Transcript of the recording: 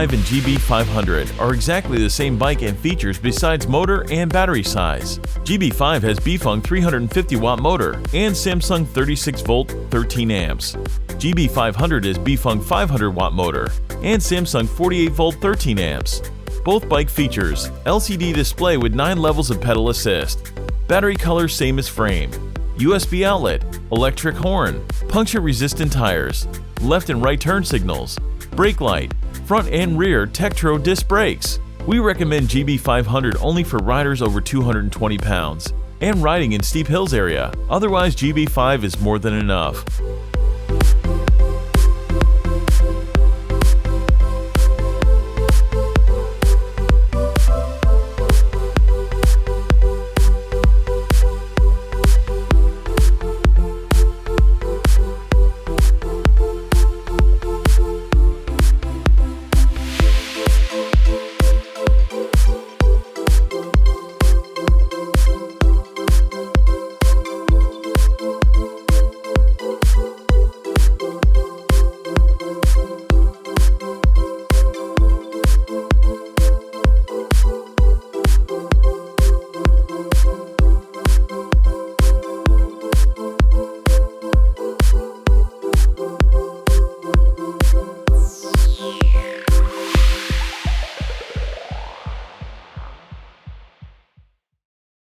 GB5 and GB500 are exactly the same bike and features besides motor and battery size. GB5 has Bfeng 350-watt motor and Samsung 36-volt 13 amps. GB500 is Bfeng 500-watt motor and Samsung 48-volt 13 amps. Both bike features LCD display with 9 levels of pedal assist. Battery color same as frame. USB outlet, electric horn, puncture-resistant tires, left and right turn signals, brake light, front and rear Tektro disc brakes. We recommend GB500 only for riders over 220 pounds and riding in steep hills area. Otherwise, GB5 is more than enough.